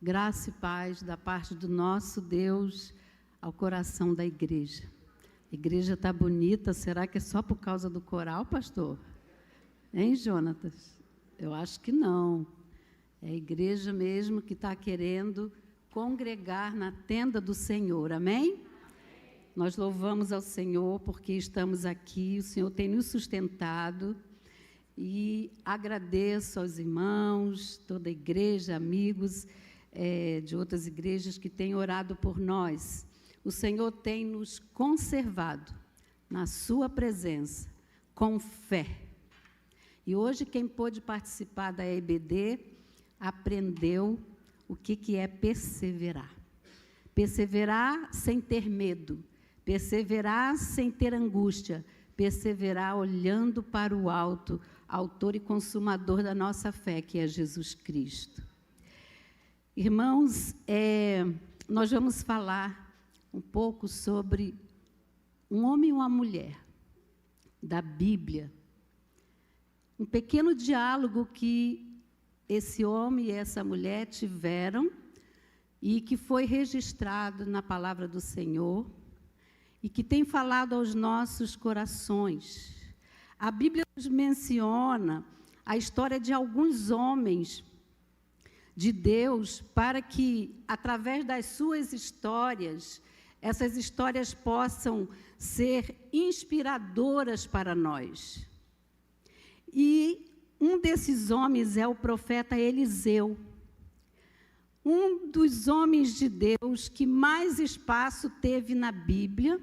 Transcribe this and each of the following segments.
Graça e paz da parte do nosso Deus ao coração da igreja. A igreja está bonita, será que é só por causa do coral, pastor? Hein, Jonatas? Eu acho que não. É a igreja mesmo que está querendo congregar na tenda do Senhor, amém? Nós louvamos ao Senhor porque estamos aqui, o Senhor tem nos sustentado e agradeço aos irmãos, toda a igreja, amigos de outras igrejas que têm orado por nós. O Senhor tem nos conservado na sua presença, com fé. E hoje quem pôde participar da EBD aprendeu o que é perseverar. Perseverar sem ter medo, perseverar sem ter angústia, perseverar olhando para o alto, autor e consumador da nossa fé, que é Jesus Cristo. Irmãos, nós vamos falar um pouco sobre um homem e uma mulher da Bíblia. Um pequeno diálogo que esse homem e essa mulher tiveram e que foi registrado na palavra do Senhor e que tem falado aos nossos corações. A Bíblia nos menciona a história de alguns homens de Deus para que, através das suas histórias, essas histórias possam ser inspiradoras para nós. E um desses homens é o profeta Eliseu, um dos homens de Deus que mais espaço teve na Bíblia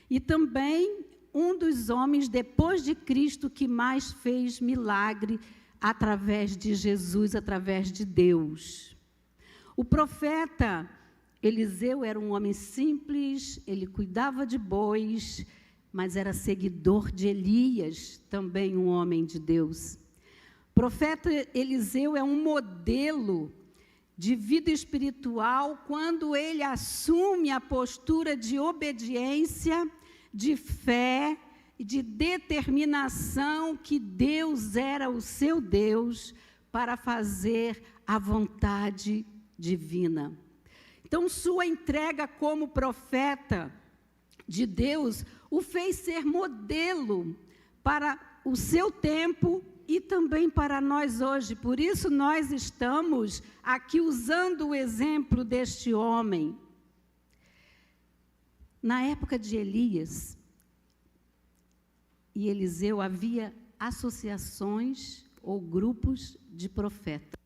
e também um dos homens, depois de Cristo, que mais fez milagre através de Jesus, através de Deus. O profeta Eliseu era um homem simples, ele cuidava de bois, mas era seguidor de Elias, também um homem de Deus. O profeta Eliseu é um modelo de vida espiritual quando ele assume a postura de obediência, de fé e de determinação que Deus era o seu Deus para fazer a vontade divina. Então, sua entrega como profeta de Deus o fez ser modelo para o seu tempo e também para nós hoje. Por isso, nós estamos aqui usando o exemplo deste homem. Na época de Elias e Eliseu, havia associações ou grupos de profetas.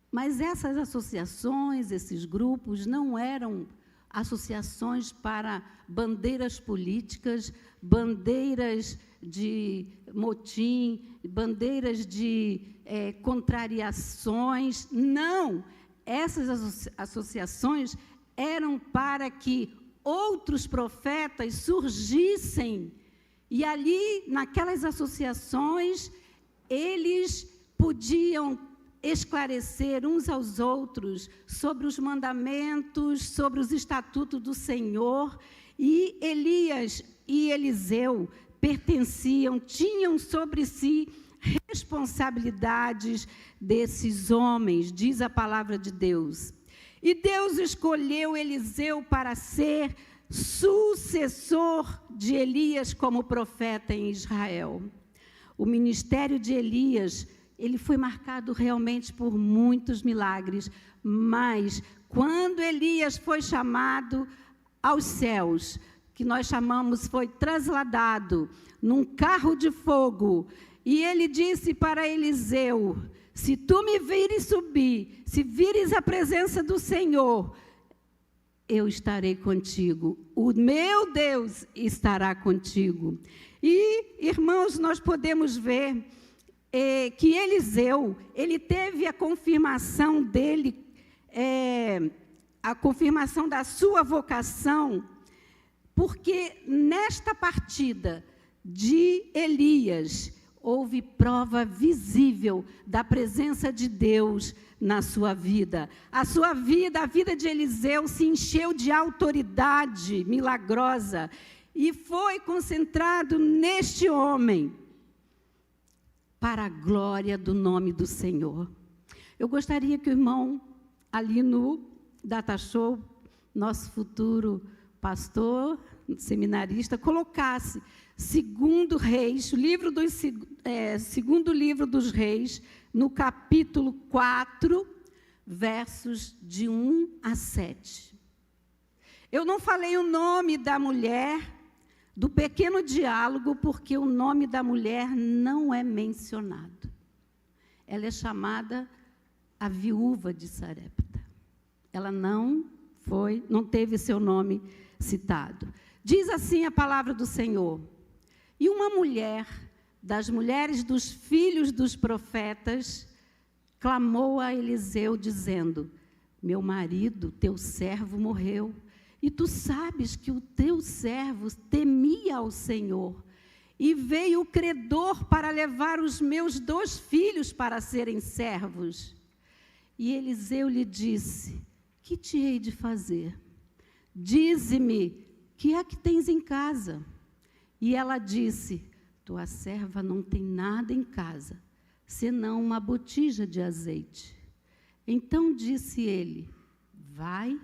Mas essas associações, esses grupos, não eram associações para bandeiras políticas, bandeiras de motim, bandeiras de contrariações. Não! Essas associações eram para que outros profetas surgissem. E ali, naquelas associações, eles podiam esclarecer uns aos outros sobre os mandamentos, sobre os estatutos do Senhor. E Elias e Eliseu pertenciam, tinham sobre si responsabilidades desses homens, diz a palavra de Deus. E Deus escolheu Eliseu para ser sucessor de Elias como profeta em Israel. O ministério de Elias, ele foi marcado realmente por muitos milagres, mas quando Elias foi chamado aos céus, que nós chamamos, foi trasladado num carro de fogo, e ele disse para Eliseu: se tu me vires subir, se vires a presença do Senhor, eu estarei contigo, o meu Deus estará contigo. E, irmãos, nós podemos ver que Eliseu, ele teve a confirmação dele, a confirmação da sua vocação, porque nesta partida de Elias, houve prova visível da presença de Deus na sua vida. A sua vida, a vida de Eliseu se encheu de autoridade milagrosa e foi concentrado neste homem para a glória do nome do Senhor. Eu gostaria que o irmão, ali no Data Show, nosso futuro pastor, seminarista, colocasse Segundo Reis, segundo livro dos Reis, no capítulo 4, versos de 1 a 7. Eu não falei o nome da mulher, do pequeno diálogo, porque o nome da mulher não é mencionado. Ela é chamada a viúva de Sarepta. Ela não teve seu nome citado. Diz assim a palavra do Senhor: e uma mulher, das mulheres dos filhos dos profetas, clamou a Eliseu, dizendo: meu marido, teu servo, morreu, e tu sabes que o teu servo temia ao Senhor, e veio o credor para levar os meus 2 filhos para serem servos. E Eliseu lhe disse: que te hei de fazer? Dize-me, que é que tens em casa? E ela disse: tua serva não tem nada em casa, senão uma botija de azeite. Então disse ele: vai,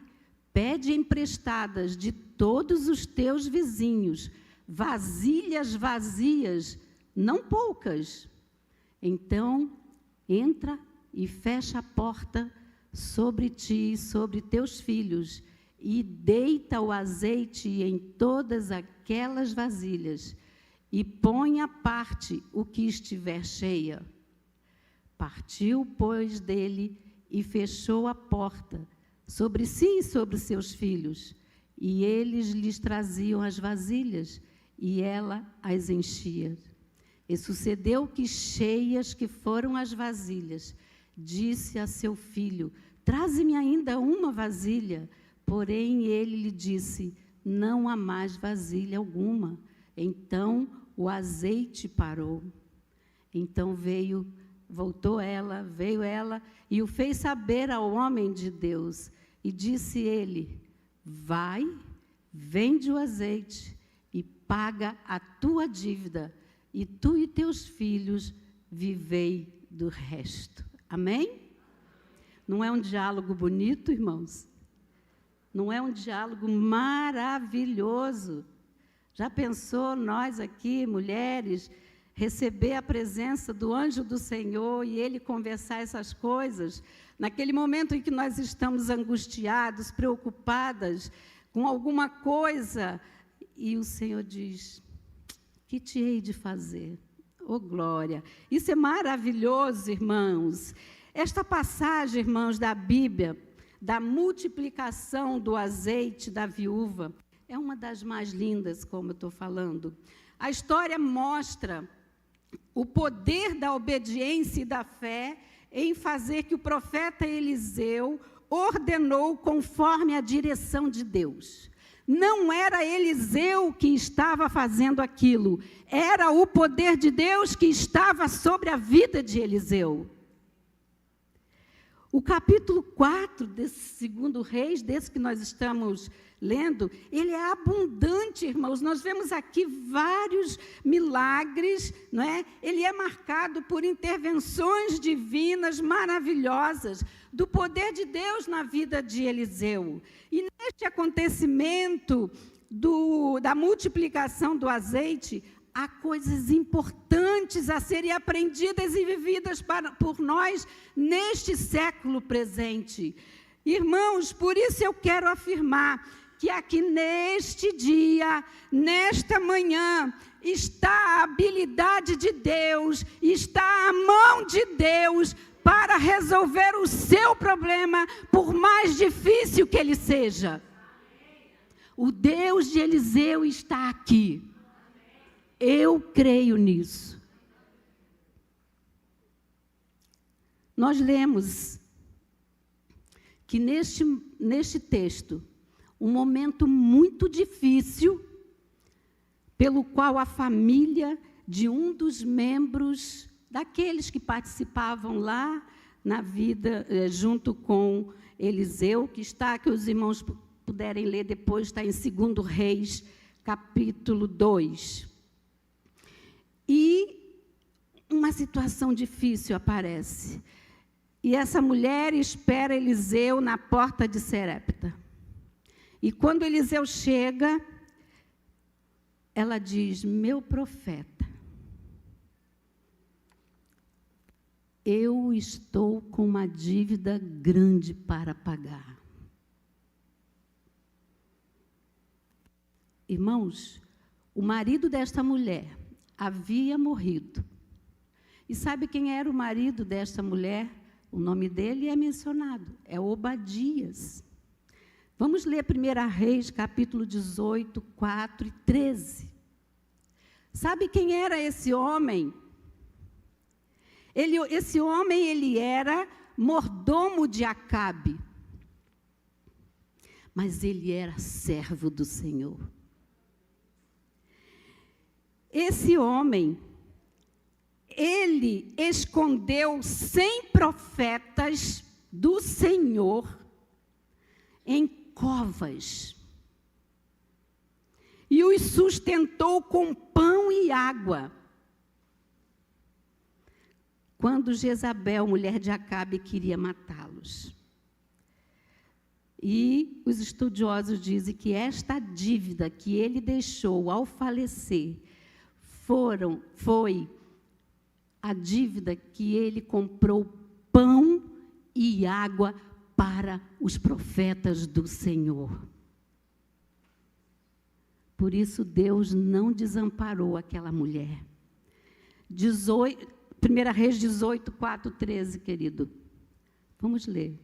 pede emprestadas de todos os teus vizinhos, vasilhas vazias, não poucas. Então, entra e fecha a porta sobre ti e sobre teus filhos, e deita o azeite em todas aquelas vasilhas, e põe à parte o que estiver cheia. Partiu, pois, dele, e fechou a porta sobre si e sobre seus filhos, e eles lhes traziam as vasilhas, e ela as enchia. E sucedeu que, cheias que foram as vasilhas, disse a seu filho: traze-me ainda uma vasilha. Porém, ele lhe disse: não há mais vasilha alguma. Então, o azeite parou. Então veio ela, e o fez saber ao homem de Deus. E disse ele: vai, vende o azeite e paga a tua dívida, e tu e teus filhos vivei do resto. Amém? Não é um diálogo bonito, irmãos? Não é um diálogo maravilhoso? Já pensou nós aqui, mulheres, receber a presença do anjo do Senhor e ele conversar essas coisas? Naquele momento em que nós estamos angustiados, preocupadas com alguma coisa, e o Senhor diz: que te hei de fazer? Oh, glória! Isso é maravilhoso, irmãos. Esta passagem, irmãos, da Bíblia, da multiplicação do azeite da viúva, é uma das mais lindas, como eu estou falando. A história mostra o poder da obediência e da fé em fazer que o profeta Eliseu ordenou conforme a direção de Deus. Não era Eliseu que estava fazendo aquilo, era o poder de Deus que estava sobre a vida de Eliseu. O capítulo 4 desse 2 Reis, desse que nós estamos lendo, ele é abundante, irmãos. Nós vemos aqui vários milagres, não é? Ele é marcado por intervenções divinas maravilhosas, do poder de Deus na vida de Eliseu. E neste acontecimento da multiplicação do azeite, há coisas importantes a serem aprendidas e vividas por nós neste século presente. Irmãos, por isso eu quero afirmar que aqui neste dia, nesta manhã, está a habilidade de Deus, está a mão de Deus para resolver o seu problema, por mais difícil que ele seja. O Deus de Eliseu está aqui. Eu creio nisso. Nós lemos que neste texto, um momento muito difícil, pelo qual a família de um dos membros, daqueles que participavam lá na vida, junto com Eliseu, que os irmãos puderem ler depois, está em 2 Reis, capítulo 2. E uma situação difícil aparece. E essa mulher espera Eliseu na porta de Serepta. E quando Eliseu chega, ela diz: meu profeta, eu estou com uma dívida grande para pagar. Irmãos, o marido desta mulher havia morrido. E sabe quem era o marido desta mulher? O nome dele é mencionado, é Obadias. Vamos ler 1 Reis, capítulo 18, 4 e 13. Sabe quem era esse homem? Esse homem, ele era mordomo de Acabe. Mas ele era servo do Senhor. Esse homem, ele escondeu 100 profetas do Senhor em covas e os sustentou com pão e água. Quando Jezabel, mulher de Acabe, queria matá-los. E os estudiosos dizem que esta dívida que ele deixou ao falecer foi a dívida que ele comprou pão e água para os profetas do Senhor. Por isso Deus não desamparou aquela mulher. 1 Reis 18, 4, 13, querido. Vamos ler.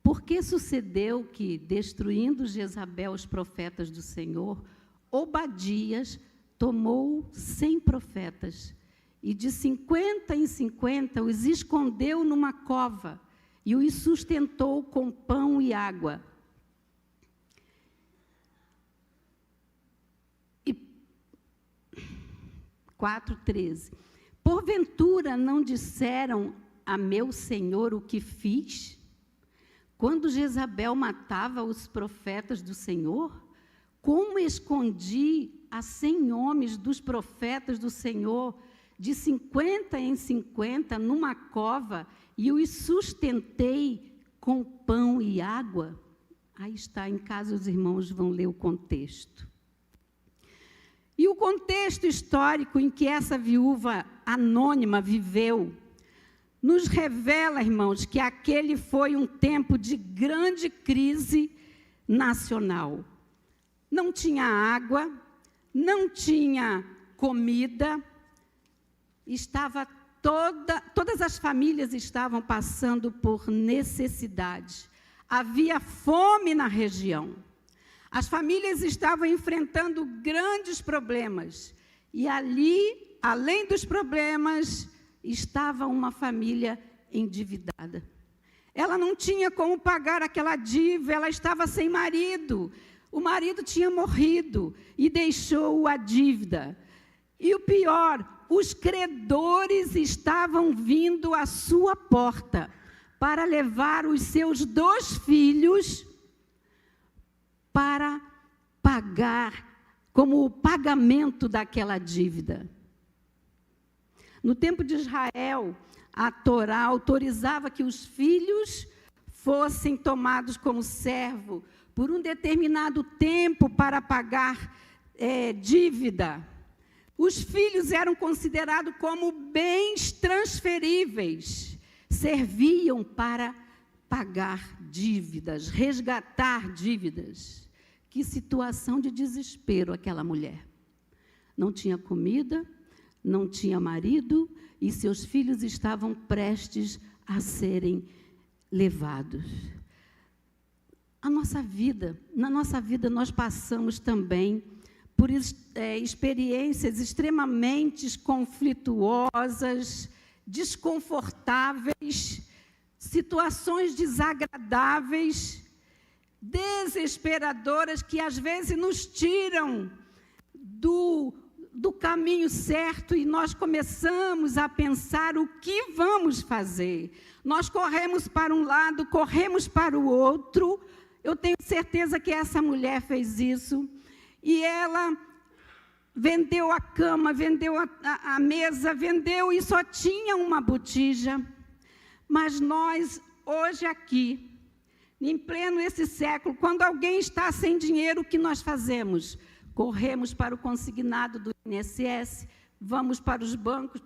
Porque sucedeu que, destruindo Jezabel os profetas do Senhor, Obadias tomou 100 profetas e de 50 em 50 os escondeu numa cova e os sustentou com pão e água. E 4:13. Porventura não disseram a meu senhor o que fiz? Quando Jezabel matava os profetas do Senhor, como escondi a 100 homens dos profetas do Senhor, de 50 em 50, numa cova, e os sustentei com pão e água? Aí está, em casa os irmãos vão ler o contexto. E o contexto histórico em que essa viúva anônima viveu, nos revela, irmãos, que aquele foi um tempo de grande crise nacional. Não tinha água, não tinha comida, todas as famílias estavam passando por necessidade. Havia fome na região. As famílias estavam enfrentando grandes problemas. E ali, além dos problemas, estava uma família endividada. Ela não tinha como pagar aquela dívida, ela estava sem marido. O marido tinha morrido e deixou a dívida. E o pior, os credores estavam vindo à sua porta para levar os seus 2 filhos para pagar, como o pagamento daquela dívida. No tempo de Israel, a Torá autorizava que os filhos fossem tomados como servo por um determinado tempo para pagar dívida. Os filhos eram considerados como bens transferíveis, serviam para pagar dívidas, resgatar dívidas. Que situação de desespero aquela mulher. Não tinha comida, não tinha marido, e seus filhos estavam prestes a serem levados. Na nossa vida nós passamos também por experiências extremamente conflituosas, desconfortáveis, situações desagradáveis, desesperadoras, que às vezes nos tiram do caminho certo e nós começamos a pensar o que vamos fazer. Nós corremos para um lado, corremos para o outro. Eu tenho certeza que essa mulher fez isso. E ela vendeu a cama, vendeu a mesa, vendeu e só tinha uma botija. Mas nós, hoje aqui, em pleno esse século, quando alguém está sem dinheiro, o que nós fazemos? Corremos para o consignado do INSS, vamos para os bancos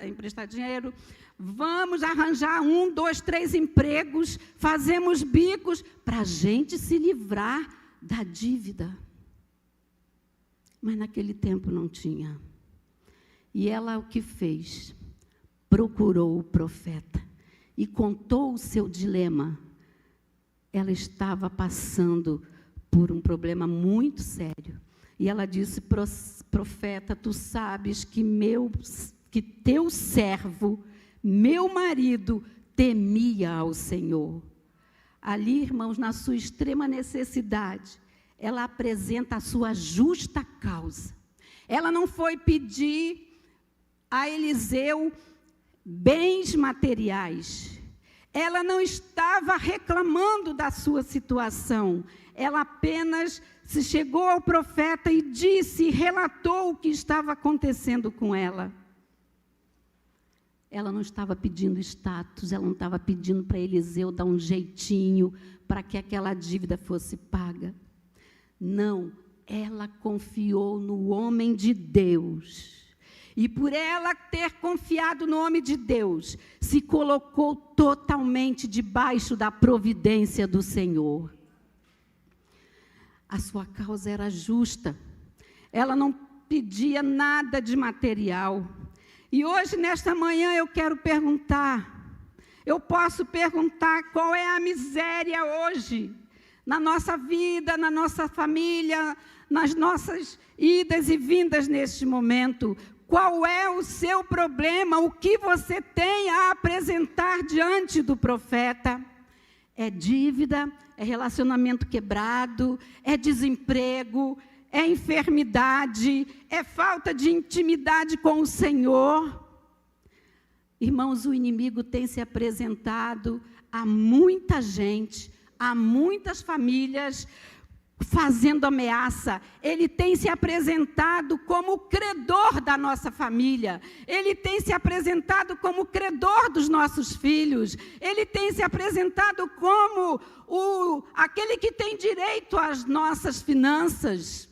emprestar dinheiro, vamos arranjar 1, 2, 3 empregos, fazemos bicos para a gente se livrar da dívida. Mas naquele tempo não tinha. E ela o que fez? Procurou o profeta e contou o seu dilema. Ela estava passando por um problema muito sério. E ela disse: profeta, tu sabes que teu servo, meu marido, temia ao Senhor. Ali, irmãos, na sua extrema necessidade, ela apresenta a sua justa causa. Ela não foi pedir a Eliseu bens materiais. Ela não estava reclamando da sua situação. Ela apenas se chegou ao profeta e disse, relatou o que estava acontecendo com ela. Ela não estava pedindo status, ela não estava pedindo para Eliseu dar um jeitinho para que aquela dívida fosse paga. Não, ela confiou no homem de Deus. E por ela ter confiado no homem de Deus, se colocou totalmente debaixo da providência do Senhor. A sua causa era justa. Ela não pedia nada de material. E hoje, nesta manhã, eu quero perguntar, eu posso perguntar qual é a miséria hoje, na nossa vida, na nossa família, nas nossas idas e vindas neste momento. Qual é o seu problema? O que você tem a apresentar diante do profeta? É dívida, é relacionamento quebrado, é desemprego, é enfermidade, é falta de intimidade com o Senhor. Irmãos, o inimigo tem se apresentado a muita gente, a muitas famílias, fazendo ameaça. Ele tem se apresentado como o credor da nossa família. Ele tem se apresentado como o credor dos nossos filhos. Ele tem se apresentado como aquele que tem direito às nossas finanças.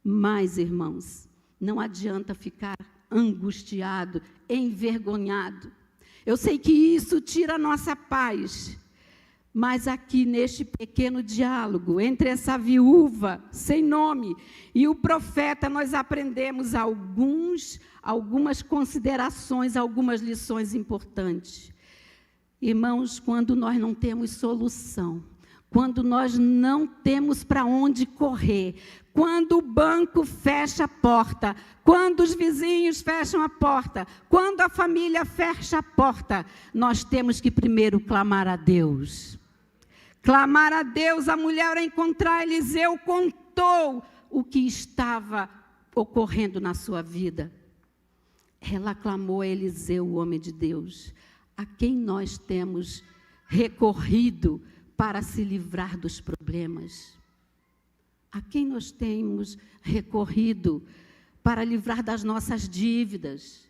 Mas, irmãos, não adianta ficar angustiado, envergonhado. Eu sei que isso tira a nossa paz. Mas aqui neste pequeno diálogo entre essa viúva sem nome e o profeta, nós aprendemos algumas considerações, algumas lições importantes. Irmãos, quando nós não temos solução, quando nós não temos para onde correr, quando o banco fecha a porta, quando os vizinhos fecham a porta, quando a família fecha a porta, nós temos que primeiro clamar a Deus. Clamar a Deus. A mulher, ao encontrar Eliseu, contou o que estava ocorrendo na sua vida. Ela clamou a Eliseu, o homem de Deus, a quem nós temos recorrido para se livrar dos problemas. A quem nós temos recorrido para livrar das nossas dívidas.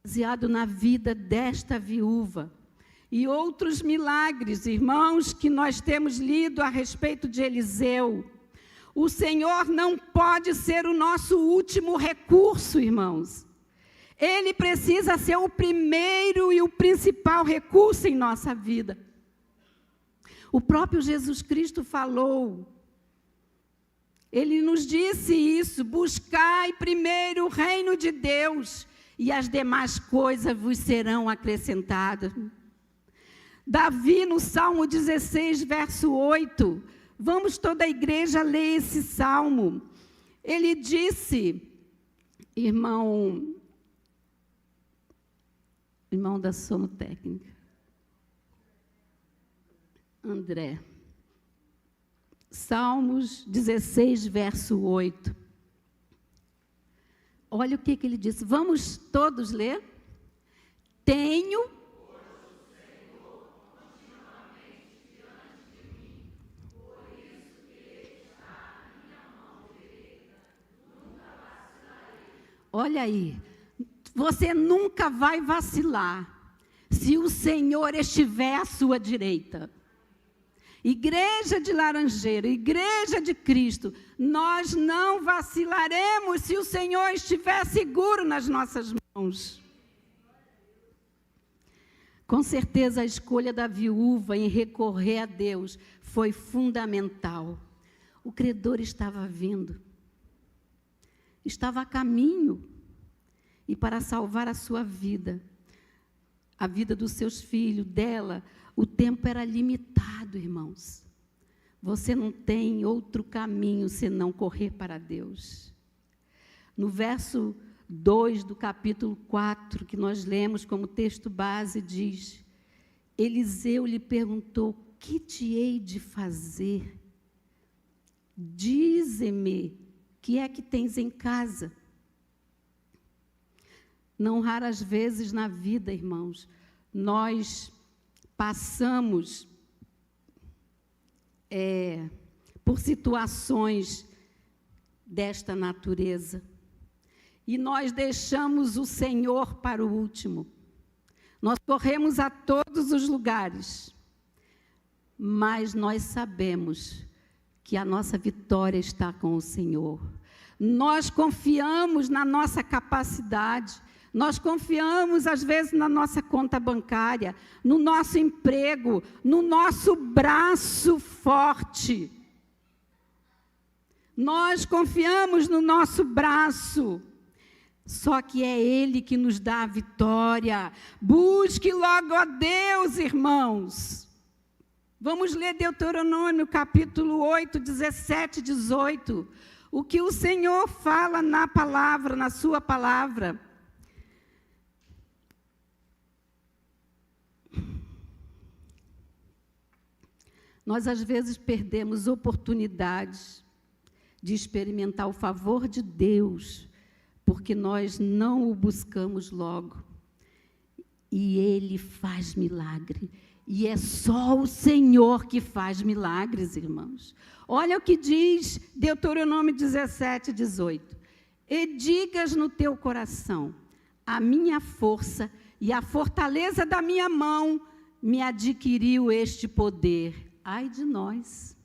Baseado na vida desta viúva. E outros milagres, irmãos, que nós temos lido a respeito de Eliseu. O Senhor não pode ser o nosso último recurso, irmãos. Ele precisa ser o primeiro e o principal recurso em nossa vida. O próprio Jesus Cristo falou. Ele nos disse isso: buscai primeiro o reino de Deus e as demais coisas vos serão acrescentadas. Davi, no Salmo 16, verso 8, vamos toda a igreja ler esse salmo. Ele disse, irmão da Sono Técnica, André, Salmos 16, verso 8. Olha o que ele disse, vamos todos ler? Tenho Olha aí, você nunca vai vacilar se o Senhor estiver à sua direita. Igreja de Laranjeira, Igreja de Cristo, nós não vacilaremos se o Senhor estiver seguro nas nossas mãos. Com certeza a escolha da viúva em recorrer a Deus foi fundamental. O credor estava vindo, estava a caminho, e para salvar a sua vida, a vida dos seus filhos, dela, o tempo era limitado, irmãos. Você não tem outro caminho senão correr para Deus. No verso 2 do capítulo 4, que nós lemos como texto base, diz: Eliseu lhe perguntou: que te hei de fazer? Dize-me, que é que tens em casa? Não raras vezes na vida, irmãos, nós passamos por situações desta natureza e nós deixamos o Senhor para o último. Nós corremos a todos os lugares, mas nós sabemos que a nossa vitória está com o Senhor. Nós confiamos na nossa capacidade, nós confiamos, às vezes, na nossa conta bancária, no nosso emprego, no nosso braço forte. Nós confiamos no nosso braço, só que é Ele que nos dá a vitória. Busque logo a Deus, irmãos. Vamos ler Deuteronômio, capítulo 8, 17 e 18. O que o Senhor fala na palavra, na sua palavra. Nós, às vezes, perdemos oportunidades de experimentar o favor de Deus, porque nós não o buscamos logo. E Ele faz milagre. E é só o Senhor que faz milagres, irmãos. Olha o que diz Deuteronômio 17, 18. E digas no teu coração: a minha força e a fortaleza da minha mão me adquiriu este poder. Ai de nós!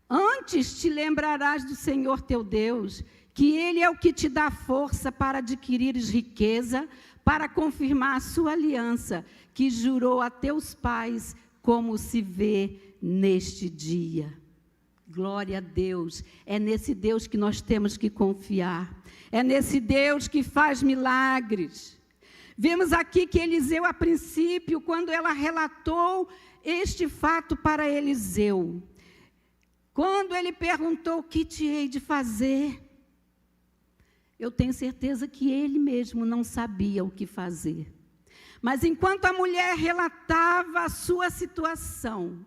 Antes te lembrarás do Senhor teu Deus, que Ele é o que te dá força para adquirires riqueza, para confirmar a sua aliança, que jurou a teus pais, como se vê neste dia. Glória a Deus. É nesse Deus que nós temos que confiar. É nesse Deus que faz milagres. Vemos aqui que Eliseu, a princípio, quando ela relatou este fato para Eliseu, quando ele perguntou: o que te hei de fazer? Eu tenho certeza que ele mesmo não sabia o que fazer. Mas enquanto a mulher relatava a sua situação,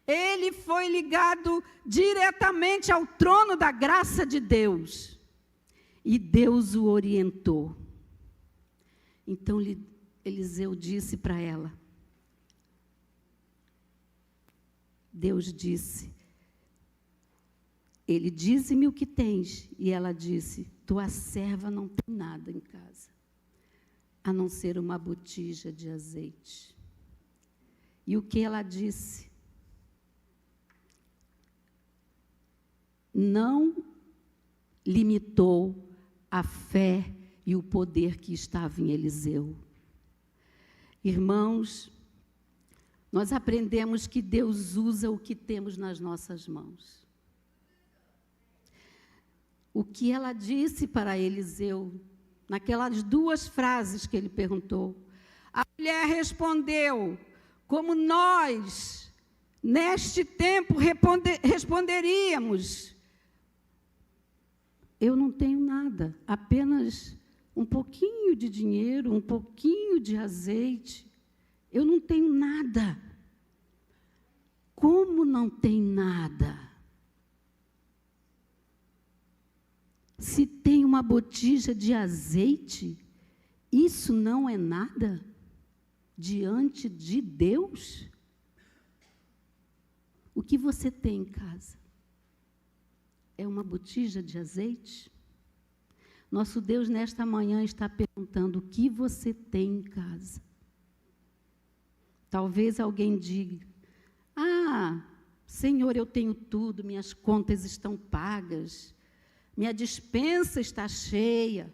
ele foi ligado diretamente ao trono da graça de Deus. E Deus o orientou. Então Eliseu disse para ela, Deus disse, ele dize-me o que tens. E ela disse, tua serva não tem nada em casa, a não ser uma botija de azeite. E o que ela disse? Não limitou a fé e o poder que estava em Eliseu. Irmãos, nós aprendemos que Deus usa o que temos nas nossas mãos. O que ela disse para Eliseu, naquelas duas frases que ele perguntou, a mulher respondeu, como nós, neste tempo, responderíamos, eu não tenho nada, apenas um pouquinho de dinheiro, um pouquinho de azeite, eu não tenho nada. Como não tem nada? Se tem uma botija de azeite, isso não é nada diante de Deus? O que você tem em casa? É uma botija de azeite? Nosso Deus, nesta manhã, está perguntando: o que você tem em casa? Talvez alguém diga: ah, Senhor, eu tenho tudo, minhas contas estão pagas, minha despensa está cheia,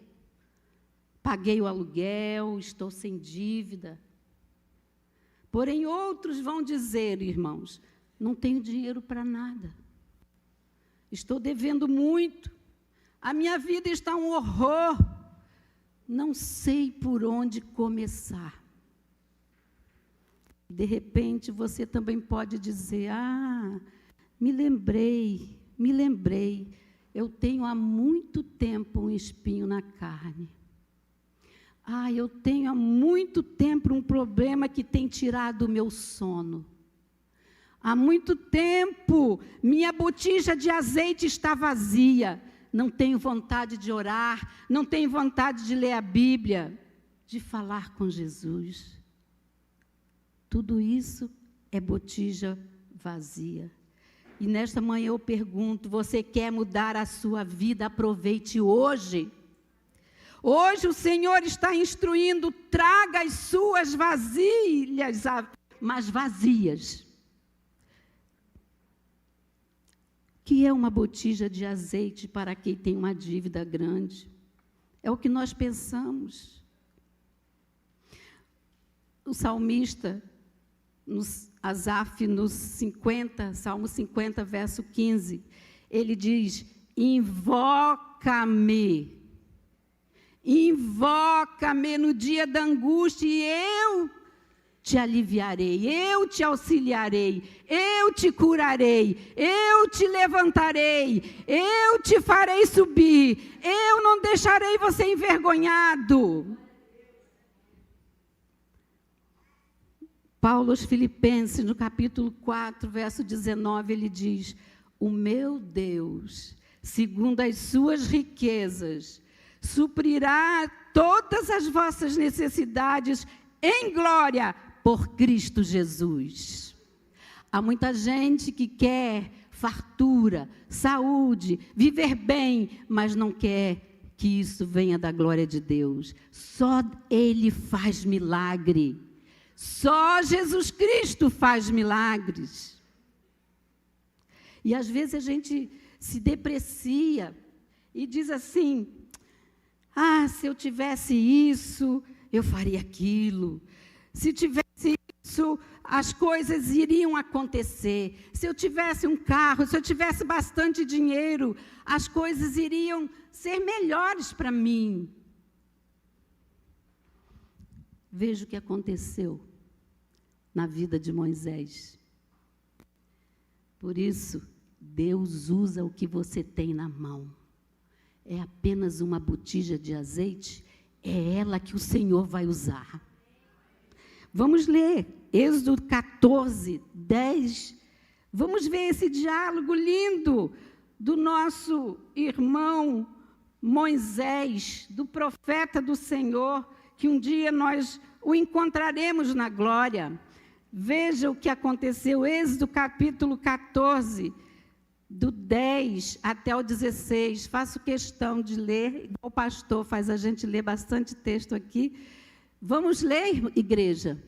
paguei o aluguel, estou sem dívida. Porém, outros vão dizer, irmãos: não tenho dinheiro para nada, estou devendo muito, a minha vida está um horror, não sei por onde começar. De repente, você também pode dizer: ah, me lembrei, eu tenho há muito tempo um espinho na carne. Ah, eu tenho há muito tempo um problema que tem tirado o meu sono. Há muito tempo, minha botija de azeite está vazia. Não tenho vontade de orar, não tenho vontade de ler a Bíblia, de falar com Jesus. Tudo isso é botija vazia. E nesta manhã eu pergunto: você quer mudar a sua vida? Aproveite hoje. Hoje o Senhor está instruindo: traga as suas vasilhas, mas vazias. O que é uma botija de azeite para quem tem uma dívida grande? É o que nós pensamos. O salmista, Asaf, no 50, Salmo 50, verso 15, ele diz: invoca-me no dia da angústia e eu te aliviarei, eu te auxiliarei, eu te curarei, eu te levantarei, eu te farei subir, eu não deixarei você envergonhado. Paulo aos Filipenses, no capítulo 4, verso 19, ele diz: o meu Deus, segundo as suas riquezas, suprirá todas as vossas necessidades em glória por Cristo Jesus. Há muita gente que quer fartura, saúde, viver bem, mas não quer que isso venha da glória de Deus. Só Ele faz milagre. Só Jesus Cristo faz milagres. E às vezes a gente se deprecia e diz assim: ah, se eu tivesse isso, eu faria aquilo. Se tivesse isso, as coisas iriam acontecer. Se eu tivesse um carro, se eu tivesse bastante dinheiro, as coisas iriam ser melhores para mim. Veja o que aconteceu na vida de Moisés. Por isso, Deus usa o que você tem na mão. É apenas uma botija de azeite, é ela que o Senhor vai usar. Vamos ler Êxodo 14, 10. Vamos ver esse diálogo lindo do nosso irmão Moisés, do profeta do Senhor, que um dia nós o encontraremos na glória. Veja o que aconteceu, Êxodo capítulo 14, do 10 até o 16. Faço questão de ler, igual o pastor faz a gente ler bastante texto aqui. Vamos ler, igreja?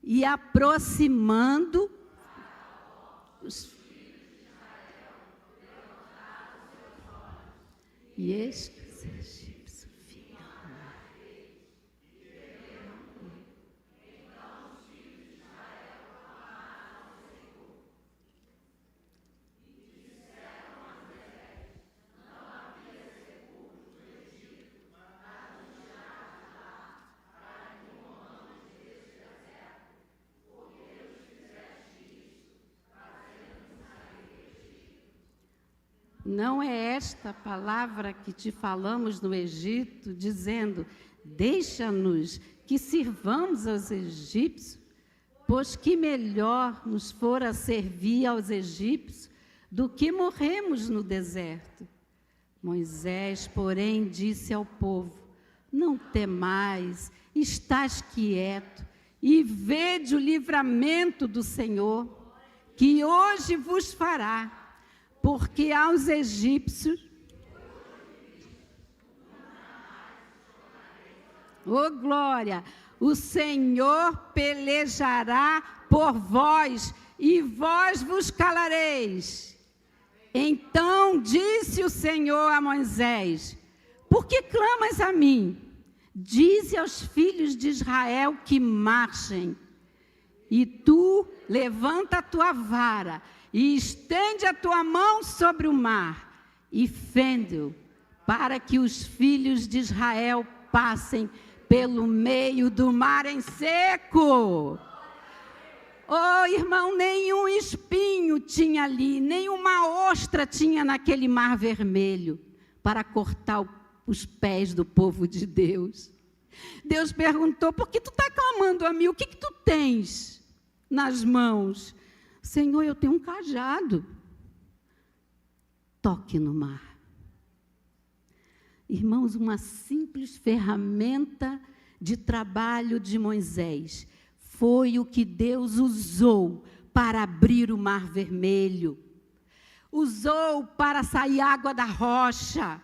E aproximando os filhos de Israel, levantaram seus olhos, e eis que os egípcios vinham a eles, e temeram muito. Então os filhos de Israel clamaram ao Senhor, e disseram a Moisés: não havia sepulcro no Egito, mas nos tirar de lá, para que morramos deste deserto, porque nos fizeste isso, fazendo-nos sair do Egito. Não é esta palavra que te falamos no Egito, dizendo: deixa-nos que sirvamos aos egípcios, pois que melhor nos fora servir aos egípcios do que morremos no deserto. Moisés, porém, disse ao povo: não temais, estás quieto, e vede o livramento do Senhor, que hoje vos fará, porque aos egípcios Ô glória! O Senhor pelejará por vós, e vós vos calareis. Então disse o Senhor a Moisés: por que clamas a mim? Dize aos filhos de Israel que marchem. E tu levanta a tua vara e estende a tua mão sobre o mar e fende-o, para que os filhos de Israel passem pelo meio do mar em seco. Oh, irmão, nenhum espinho tinha ali, nenhuma ostra tinha naquele mar vermelho para cortar os pés do povo de Deus. Deus perguntou: por que tu está clamando a mim? O que tu tens nas mãos? Senhor, eu tenho um cajado. Toque no mar. Irmãos, uma simples ferramenta de trabalho de Moisés foi o que Deus usou para abrir o mar vermelho. Usou para sair água da rocha,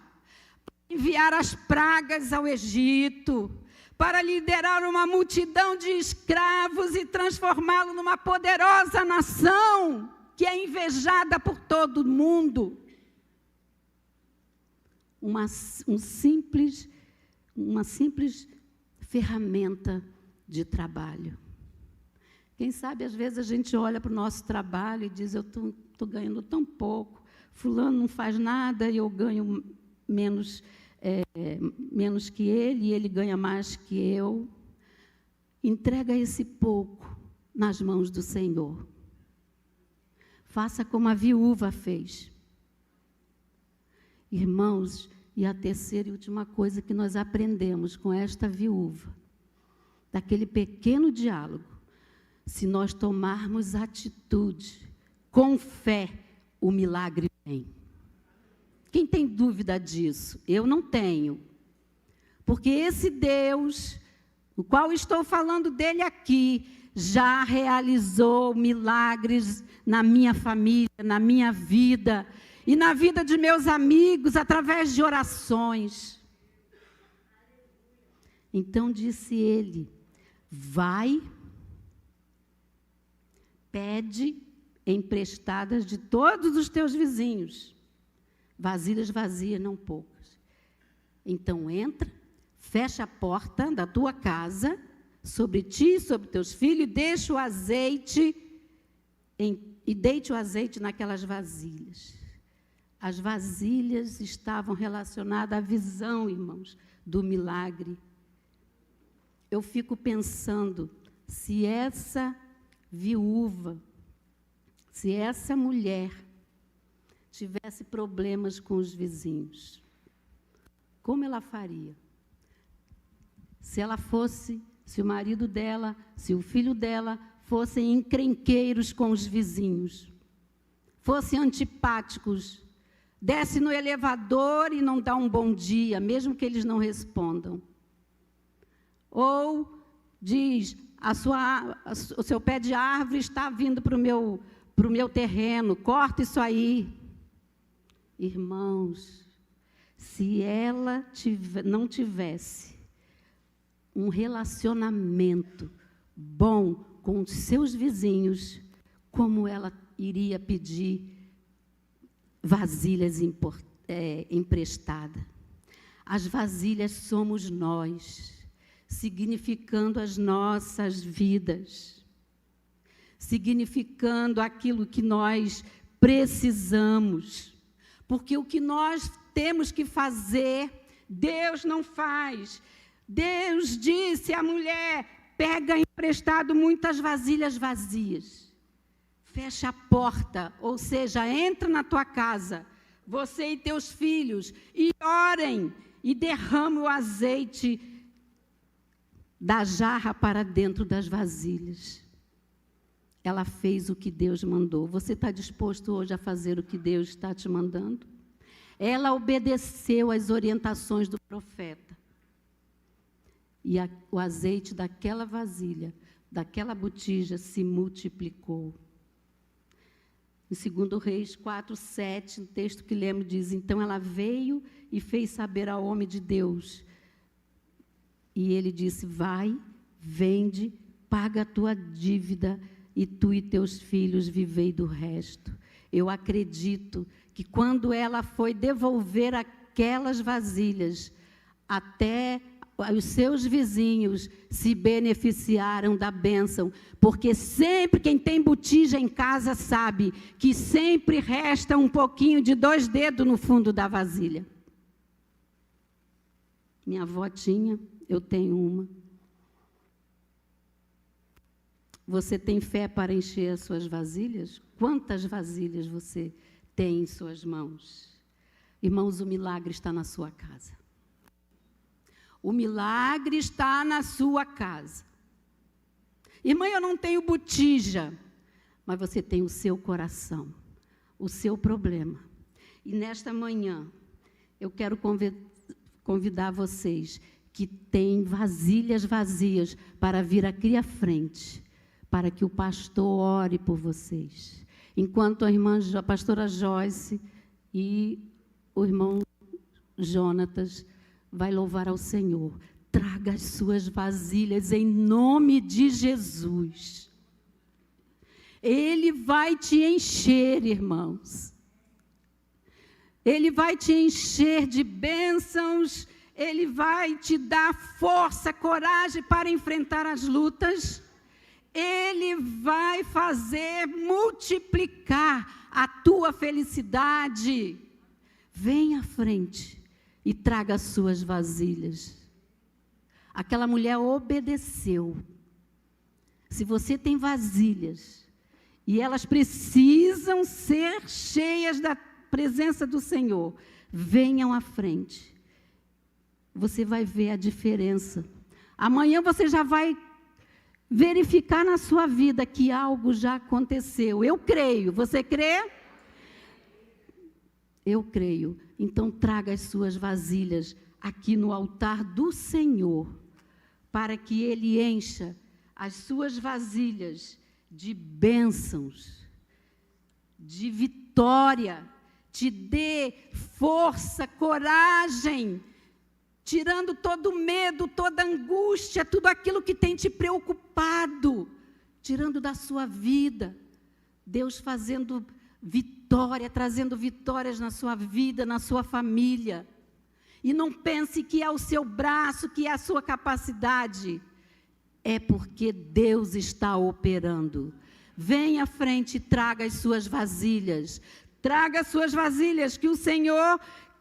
para enviar as pragas ao Egito, para liderar uma multidão de escravos e transformá-lo numa poderosa nação que é invejada por todo mundo. Uma simples ferramenta de trabalho. Quem sabe, às vezes, a gente olha para o nosso trabalho e diz: eu estou ganhando tão pouco, fulano não faz nada e eu ganho menos que ele, e ele ganha mais que eu. Entrega esse pouco nas mãos do Senhor. Faça como a viúva fez. Irmãos, e a terceira e última coisa que nós aprendemos com esta viúva, daquele pequeno diálogo: se nós tomarmos atitude, com fé, o milagre vem. Quem tem dúvida disso? Eu não tenho. Porque esse Deus, o qual estou falando dele aqui, já realizou milagres na minha família, na minha vida e na vida de meus amigos, através de orações. Então disse ele: vai, pede emprestadas de todos os teus vizinhos, vasilhas vazias, não poucas. Então entra, fecha a porta da tua casa, sobre ti e sobre teus filhos, e deixa o azeite, e deite o azeite naquelas vasilhas. As vasilhas estavam relacionadas à visão, irmãos, do milagre. Eu fico pensando, se essa viúva, se essa mulher tivesse problemas com os vizinhos, como ela faria? Se o marido dela, se o filho dela fossem encrenqueiros com os vizinhos, fossem antipáticos, desce no elevador e não dá um bom dia, mesmo que eles não respondam. Ou diz: o seu pé de árvore está vindo para o meu terreno, corta isso aí. Irmãos, se ela não tivesse um relacionamento bom com os seus vizinhos, como ela iria pedir vasilhas emprestadas? As vasilhas somos nós, significando as nossas vidas, significando aquilo que nós precisamos, porque o que nós temos que fazer, Deus não faz. Deus disse à mulher: pega emprestado muitas vasilhas vazias, fecha a porta, ou seja, entra na tua casa, você e teus filhos, e orem, e derrame o azeite da jarra para dentro das vasilhas. Ela fez o que Deus mandou. Você está disposto hoje a fazer o que Deus está te mandando? Ela obedeceu às orientações do profeta. E o azeite daquela vasilha, daquela botija, se multiplicou. Em 2 Reis 4:7, o texto que lemos diz: então ela veio e fez saber ao homem de Deus. E ele disse: vai, vende, paga a tua dívida, e tu e teus filhos vivei do resto. Eu acredito que quando ela foi devolver aquelas vasilhas, até os seus vizinhos se beneficiaram da bênção, porque sempre quem tem botija em casa sabe que sempre resta um pouquinho de 2 dedos no fundo da vasilha. Minha avó tinha, eu tenho uma. Você tem fé para encher as suas vasilhas? Quantas vasilhas você tem em suas mãos? Irmãos, o milagre está na sua casa. O milagre está na sua casa. Irmã, eu não tenho botija, mas você tem o seu coração, o seu problema. E nesta manhã, eu quero convidar vocês que têm vasilhas vazias para vir aqui à frente, para que o pastor ore por vocês. Enquanto a pastora Joyce e o irmão Jonatas vai louvar ao Senhor. Traga as suas vasilhas em nome de Jesus. Ele vai te encher, irmãos. Ele vai te encher de bênçãos. Ele vai te dar força, coragem para enfrentar as lutas. Ele vai fazer multiplicar a tua felicidade. Vem à frente e traga as suas vasilhas. Aquela mulher obedeceu. Se você tem vasilhas e elas precisam ser cheias da presença do Senhor, venham à frente. Você vai ver a diferença. Amanhã você já vai verificar na sua vida que algo já aconteceu. Eu creio. Você crê? Eu creio. Então, traga as suas vasilhas aqui no altar do Senhor, para que Ele encha as suas vasilhas de bênçãos, de vitória, te dê força, coragem, tirando todo medo, toda angústia, tudo aquilo que tem te preocupado, tirando da sua vida. Deus fazendo vitória, trazendo vitórias na sua vida, na sua família. E não pense que é o seu braço, que é a sua capacidade. É porque Deus está operando. Venha à frente e traga as suas vasilhas. Traga as suas vasilhas, que o Senhor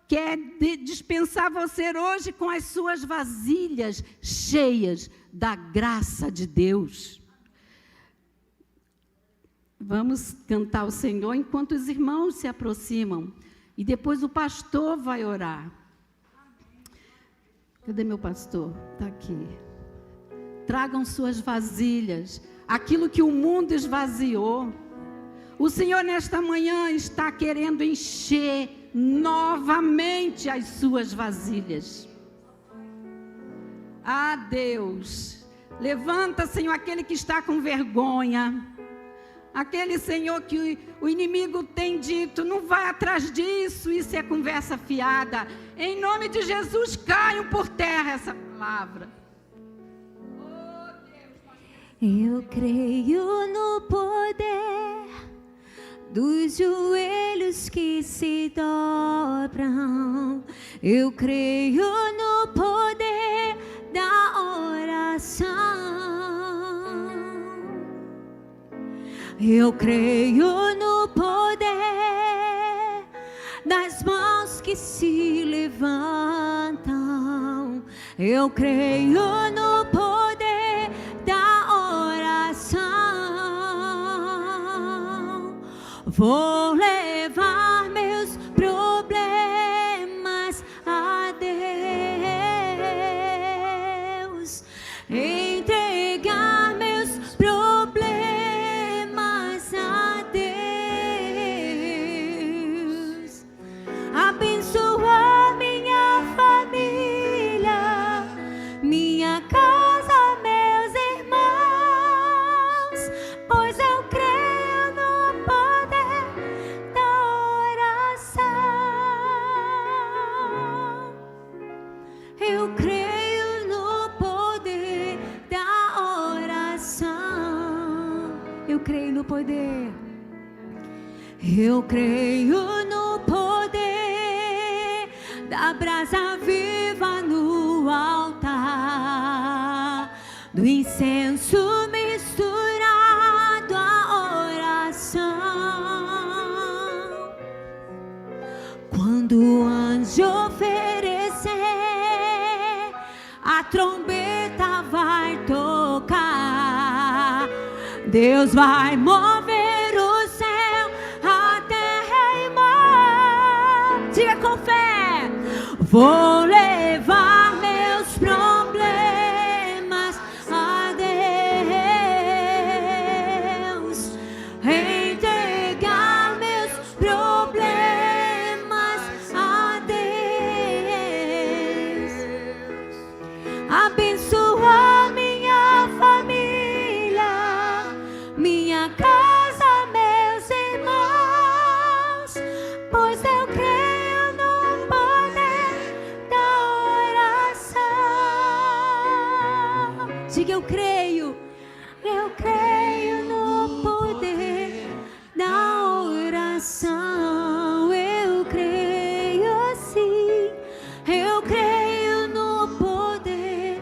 quer dispensar você hoje com as suas vasilhas cheias da graça de Deus. Vamos cantar o Senhor enquanto os irmãos se aproximam. E depois o pastor vai orar. Cadê meu pastor? Está aqui. Tragam suas vasilhas. Aquilo que o mundo esvaziou. O Senhor nesta manhã está querendo encher novamente as suas vasilhas. Ah, Deus. Levanta, Senhor, aquele que está com vergonha. Aquele, Senhor, que o inimigo tem dito, não vai atrás disso, isso é conversa fiada. Em nome de Jesus, caiam por terra essa palavra. Eu creio no poder dos joelhos que se dobram. Eu creio no poder da oração. Eu creio no poder das mãos que se levantam. Eu creio no poder da oração. Vou levar meus problemas a Deus. Entregar meus problemas a Deus. Abençoar minha família, minha casa, meus irmãos, pois eu creio no poder da oração. Eu creio no poder no poder. Eu creio no poder da brasa viva no altar, do incenso misturado à oração. Quando o anjo oferecer, a trombeta vai tocar. Deus vai mover o céu, a terra e mar. Diga com fé: vou levar meus problemas a Deus, entregar meus problemas a Deus, abençoar minha família, minha casa, meus irmãos, pois eu creio no poder da oração. Diga: eu creio no poder da oração. Eu creio sim, eu creio no poder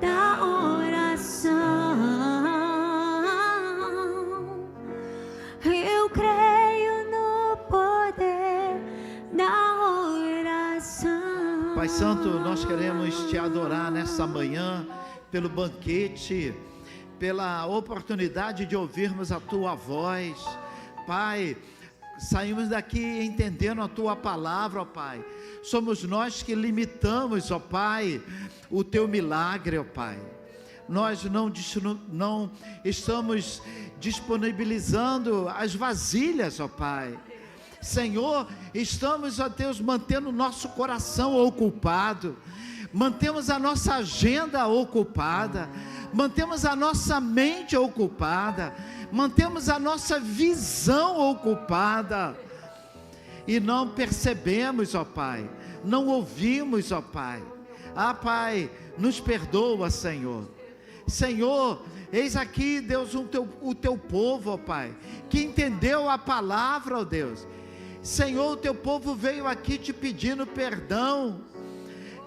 da oração. Eu creio no poder da oração. Pai Santo, nós queremos Te adorar nessa manhã pelo banquete, pela oportunidade de ouvirmos a Tua voz. Pai, saímos daqui entendendo a Tua palavra, ó Pai. Somos nós que limitamos, ó Pai, o Teu milagre, ó Pai. Nós não estamos disponibilizando as vasilhas, ó Pai. Senhor, estamos, ó Deus, mantendo o nosso coração ocupado, mantemos a nossa agenda ocupada, mantemos a nossa mente ocupada, mantemos a nossa visão ocupada, e não percebemos, ó Pai, não ouvimos, ó Pai. Ah, Pai, nos perdoa, Senhor. Senhor, eis aqui, Deus, o Teu povo, ó Pai, que entendeu a palavra, ó Deus. Senhor, o Teu povo veio aqui te pedindo perdão,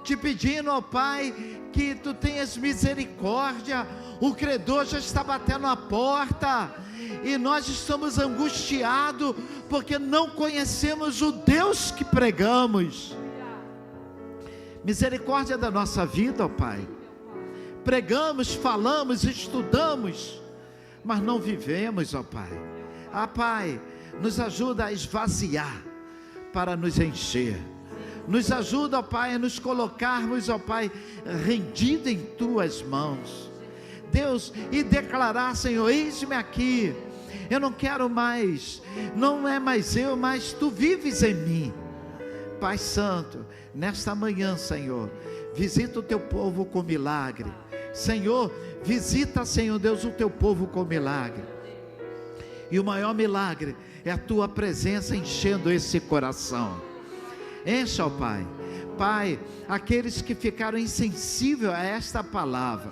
te pedindo, ó Pai, que Tu tenhas misericórdia. O credor já está batendo a porta, e nós estamos angustiados, porque não conhecemos o Deus que pregamos. Misericórdia da nossa vida, ó Pai. Pregamos, falamos, estudamos, mas não vivemos, ó Pai. Ah, Pai, nos ajuda a esvaziar para nos encher. Nos ajuda, ó Pai, a nos colocarmos, ó Pai, rendido em Tuas mãos, Deus, e declarar: Senhor, eis-me aqui, eu não quero mais, não é mais eu, mas Tu vives em mim. Pai Santo, nesta manhã, Senhor, visita o Teu povo com milagre. Senhor, visita, Senhor Deus, o Teu povo com milagre. E o maior milagre é a Tua presença enchendo esse coração. Encha, ó Pai. Pai, aqueles que ficaram insensíveis a esta palavra,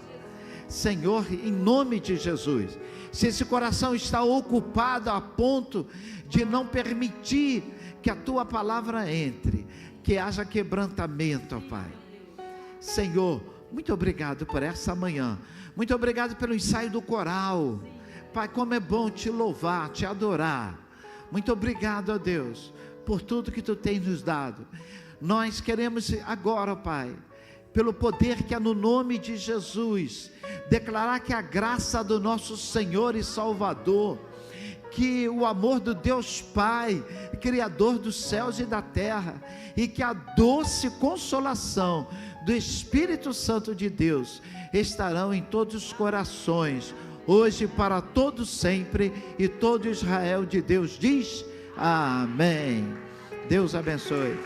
Senhor, em nome de Jesus, se esse coração está ocupado a ponto de não permitir que a Tua palavra entre, que haja quebrantamento, ó Pai. Senhor, muito obrigado por essa manhã, muito obrigado pelo ensaio do coral. Pai, como é bom Te louvar, Te adorar. Muito obrigado, ó Deus, por tudo que Tu tens nos dado. Nós queremos agora, ó Pai, pelo poder que há no nome de Jesus, declarar que a graça do nosso Senhor e Salvador, que o amor do Deus Pai, Criador dos céus e da terra, e que a doce consolação do Espírito Santo de Deus estarão em todos os corações, hoje para todo sempre, e todo Israel de Deus diz: amém. Deus abençoe.